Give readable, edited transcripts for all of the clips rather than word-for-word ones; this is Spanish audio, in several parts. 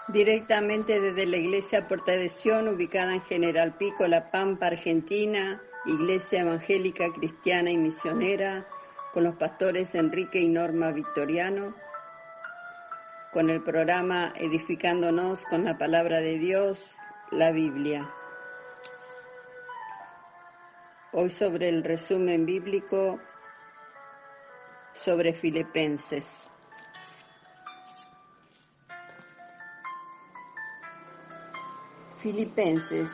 Directamente desde la Iglesia Puerta de Sion, ubicada en General Pico, La Pampa, Argentina, Iglesia Evangélica Cristiana y Misionera, con los pastores Enrique y Norma Victoriano, con el programa Edificándonos con la Palabra de Dios, la Biblia. Hoy sobre el resumen bíblico sobre Filipenses. Filipenses,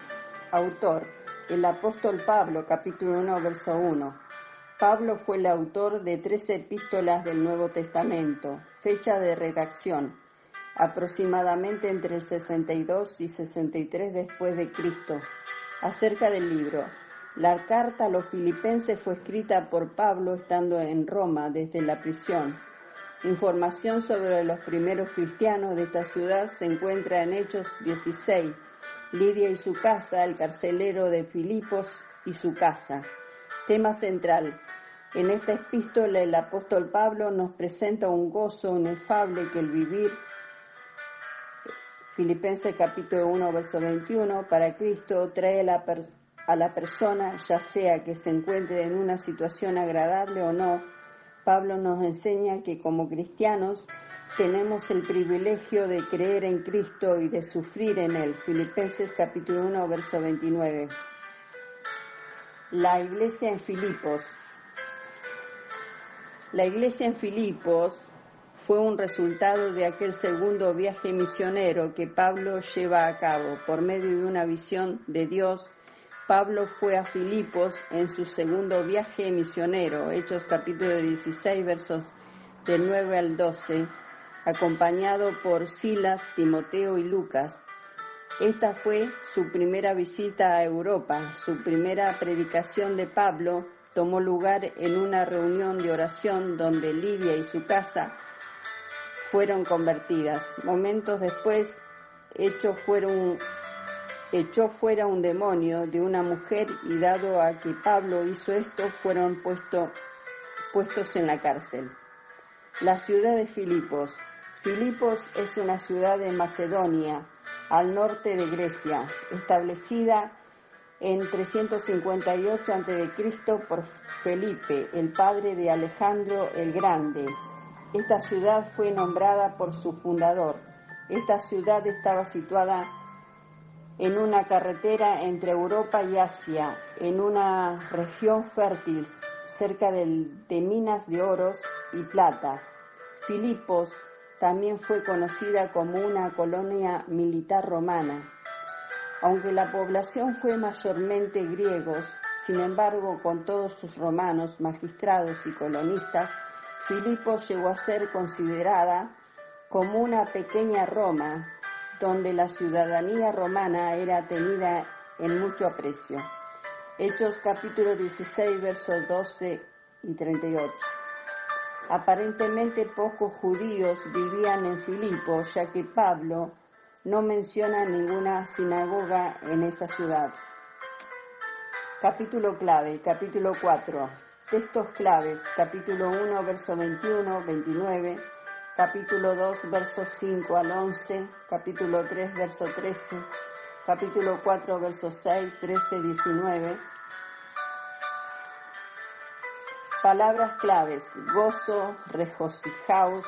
autor, el apóstol Pablo, capítulo 1, verso 1. Pablo fue el autor de 13 epístolas del Nuevo Testamento, fecha de redacción, aproximadamente entre el 62 y 63 después de Cristo. Acerca del libro, la carta a los filipenses fue escrita por Pablo estando en Roma desde la prisión. Información sobre los primeros cristianos de esta ciudad se encuentra en Hechos 16, Lidia y su casa, el carcelero de Filipos y su casa. Tema central. En esta epístola el apóstol Pablo nos presenta un gozo inefable que el vivir, Filipenses capítulo 1, verso 21, para Cristo trae a la persona, ya sea que se encuentre en una situación agradable o no. Pablo nos enseña que como cristianos tenemos el privilegio de creer en Cristo y de sufrir en Él. Filipenses capítulo 1, verso 29. La iglesia en Filipos. La iglesia en Filipos fue un resultado de aquel segundo viaje misionero que Pablo lleva a cabo. Por medio de una visión de Dios, Pablo fue a Filipos en su segundo viaje misionero, Hechos capítulo 16, versos del 9 al 12, acompañado por Silas, Timoteo y Lucas. Esta fue su primera visita a Europa. Su primera predicación de Pablo tomó lugar en una reunión de oración donde Lidia y su casa fueron convertidas. Momentos después, echó fuera un demonio de una mujer y dado a que Pablo hizo esto, fueron puestos en la cárcel. La ciudad de Filipos. Filipos es una ciudad de Macedonia, al norte de Grecia, establecida en 358 a.C. por Felipe, el padre de Alejandro el Grande. Esta ciudad fue nombrada por su fundador. Esta ciudad estaba situada en una carretera entre Europa y Asia, en una región fértil, cerca de minas de oro y plata. Filipos también fue conocida como una colonia militar romana. Aunque la población fue mayormente griegos, sin embargo, con todos sus romanos, magistrados y colonistas, Filipos llegó a ser considerada como una pequeña Roma, donde la ciudadanía romana era tenida en mucho aprecio. Hechos capítulo 16, versos 12 y 38. Aparentemente pocos judíos vivían en Filipos, ya que Pablo no menciona ninguna sinagoga en esa ciudad. Capítulo clave, capítulo 4. Textos claves, capítulo 1, verso 21, 29, capítulo 2, versos 5 al 11, capítulo 3, verso 13, capítulo 4, versos 6, 13, 19. Palabras claves, gozo, regocijaos,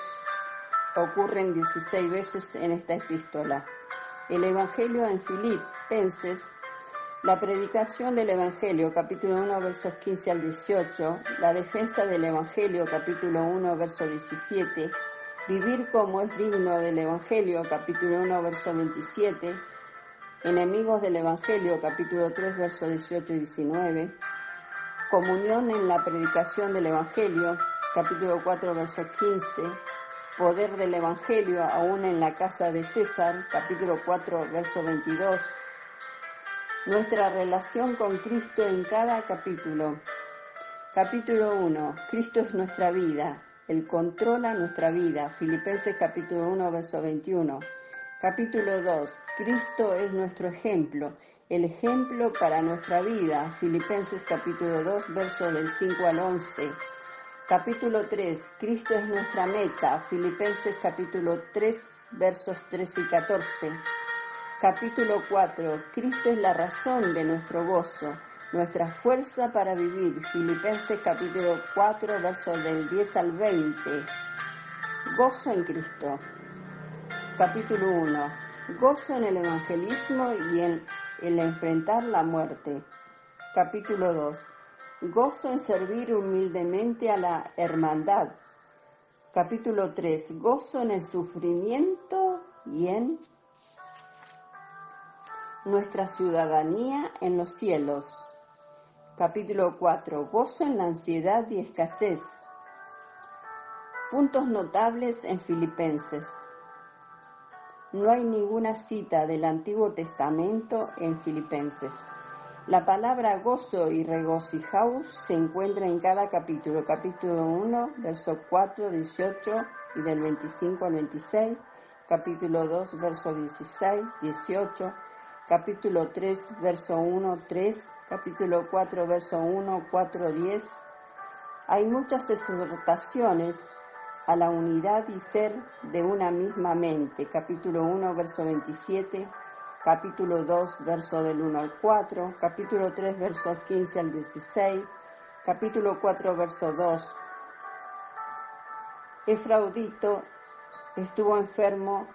ocurren 16 veces en esta epístola. El Evangelio en Filipenses, la predicación del Evangelio, capítulo 1, versos 15 al 18, la defensa del Evangelio, capítulo 1, verso 17, vivir como es digno del Evangelio, capítulo 1, verso 27, enemigos del Evangelio, capítulo 3, verso 18 y 19, comunión en la predicación del Evangelio, capítulo 4, verso 15, poder del Evangelio aún en la casa de César, capítulo 4, verso 22, nuestra relación con Cristo en cada capítulo. Capítulo 1, Cristo es nuestra vida, Él controla nuestra vida, Filipenses capítulo 1, verso 21. Capítulo 2, Cristo es nuestro ejemplo, el ejemplo para nuestra vida, Filipenses capítulo 2, verso del 5 al 11. Capítulo 3, Cristo es nuestra meta, Filipenses capítulo 3, versos 13 y 14. Capítulo 4. Cristo es la razón de nuestro gozo, nuestra fuerza para vivir. Filipenses capítulo 4, versos del 10 al 20. Gozo en Cristo. Capítulo 1. Gozo en el evangelismo y en el enfrentar la muerte. Capítulo 2. Gozo en servir humildemente a la hermandad. Capítulo 3. Gozo en el sufrimiento y en nuestra ciudadanía en los cielos. Capítulo 4. Gozo en la ansiedad y escasez. Puntos notables en Filipenses. No hay ninguna cita del Antiguo Testamento en Filipenses. La palabra gozo y regocijaos se encuentra en cada capítulo. Capítulo 1, verso 4, 18 y del 25 al 26. Capítulo 2, verso 16, 18. Capítulo 3, verso 1, 3. Capítulo 4, verso 1, 4, 10. Hay muchas exhortaciones a la unidad y ser de una misma mente. Capítulo 1, verso 27. Capítulo 2, verso del 1 al 4, capítulo 3, versos 15 al 16, capítulo 4, verso 2. Efraudito estuvo enfermo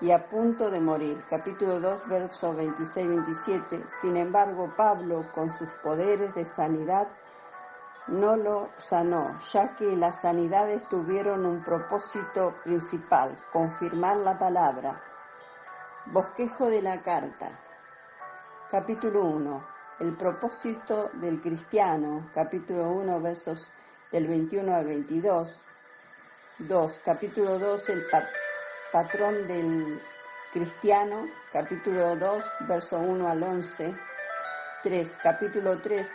y a punto de morir. Capítulo 2, versos 26 y 27. Sin embargo, Pablo, con sus poderes de sanidad, no lo sanó, ya que las sanidades tuvieron un propósito principal: confirmar la palabra. Bosquejo de la carta. Capítulo 1. El propósito del cristiano. Capítulo 1, versos del 21 al 22. 2. Capítulo 2. El patrón del cristiano. Capítulo 2, verso 1 al 11. 3. Capítulo 3.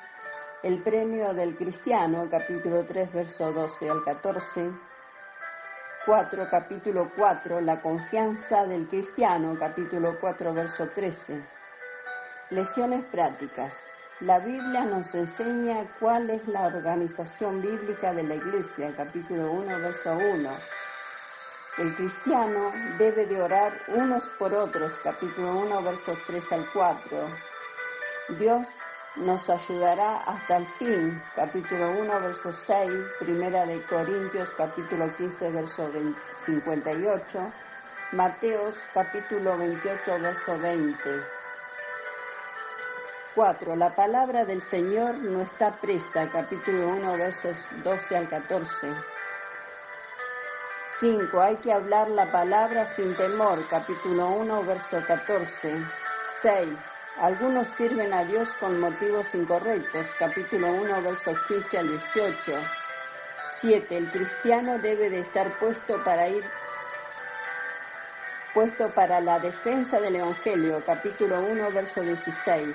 El premio del cristiano. Capítulo 3, verso 12 al 14. 4, capítulo 4, la confianza del cristiano, capítulo 4, verso 13. Lecciones prácticas. La Biblia nos enseña cuál es la organización bíblica de la Iglesia, capítulo 1, verso 1. El cristiano debe de orar unos por otros, capítulo 1, versos 3 al 4. Dios nos ayudará hasta el fin, capítulo 1, verso 6, primera de Corintios, capítulo 15, verso 58, Mateos, capítulo 28, verso 20. 4. La palabra del Señor no está presa, capítulo 1, versos 12 al 14. 5. Hay que hablar la palabra sin temor, capítulo 1, verso 14. 6. Algunos sirven a Dios con motivos incorrectos, capítulo 1, versos 15 al 18. 7. El cristiano debe de estar puesto para la defensa del Evangelio, capítulo 1, verso 16.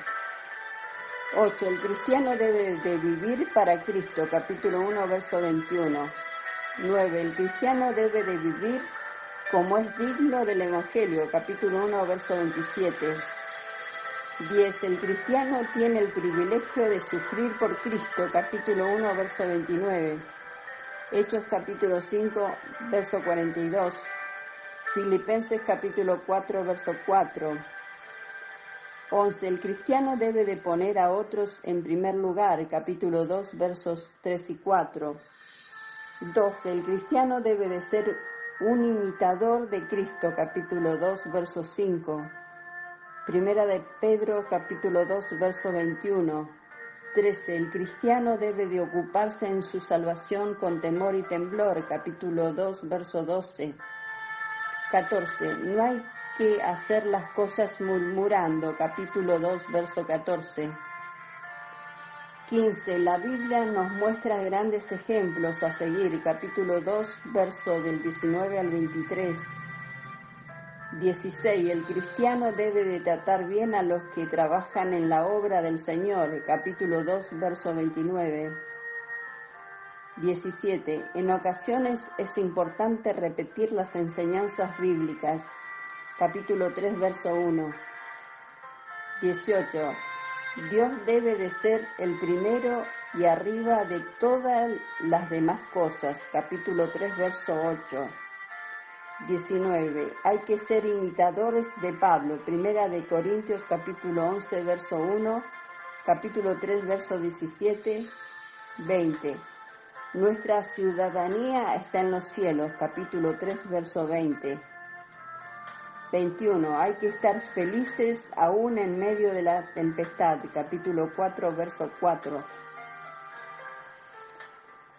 8. El cristiano debe de vivir para Cristo, capítulo 1, verso 21. 9. El cristiano debe de vivir como es digno del Evangelio, capítulo 1, verso 27. 10. El cristiano tiene el privilegio de sufrir por Cristo, capítulo 1, verso 29. Hechos, capítulo 5, verso 42. Filipenses, capítulo 4, verso 4. 11. El cristiano debe de poner a otros en primer lugar, capítulo 2, versos 3 y 4. 12. El cristiano debe de ser un imitador de Cristo, capítulo 2, verso 5. Primera de Pedro, capítulo 2, verso 21. 13. El cristiano debe de ocuparse en su salvación con temor y temblor, capítulo 2, verso 12. 14. No hay que hacer las cosas murmurando, capítulo 2, verso 14. 15. La Biblia nos muestra grandes ejemplos a seguir, capítulo 2, verso del 19 al 23. 16. El cristiano debe de tratar bien a los que trabajan en la obra del Señor, capítulo 2, verso 29. 17. En ocasiones es importante repetir las enseñanzas bíblicas, capítulo 3, verso 1. 18. Dios debe de ser el primero y arriba de todas las demás cosas, capítulo 3, verso 8. 19. Hay que ser imitadores de Pablo. Primera de Corintios, capítulo 11, verso 1, capítulo 3, verso 17, 20. Nuestra ciudadanía está en los cielos, capítulo 3, verso 20. 21. Hay que estar felices aún en medio de la tempestad, capítulo 4, verso 4.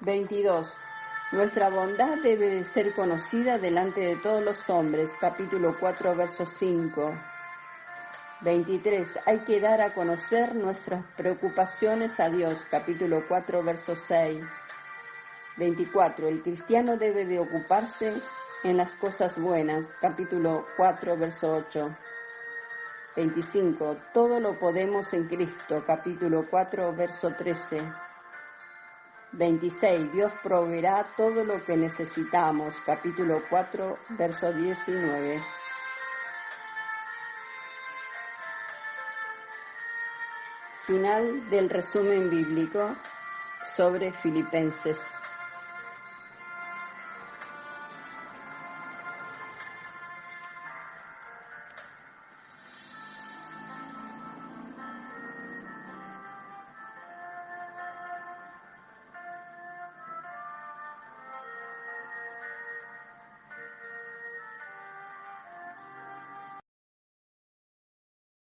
22. Nuestra bondad debe de ser conocida delante de todos los hombres, capítulo 4, verso 5. 23. Hay que dar a conocer nuestras preocupaciones a Dios, capítulo 4, verso 6. 24. El cristiano debe de ocuparse en las cosas buenas, capítulo 4, verso 8. 25. Todo lo podemos en Cristo, capítulo 4, verso 13. 26. Dios proveerá todo lo que necesitamos, capítulo 4, verso 19. Final del resumen bíblico sobre Filipenses.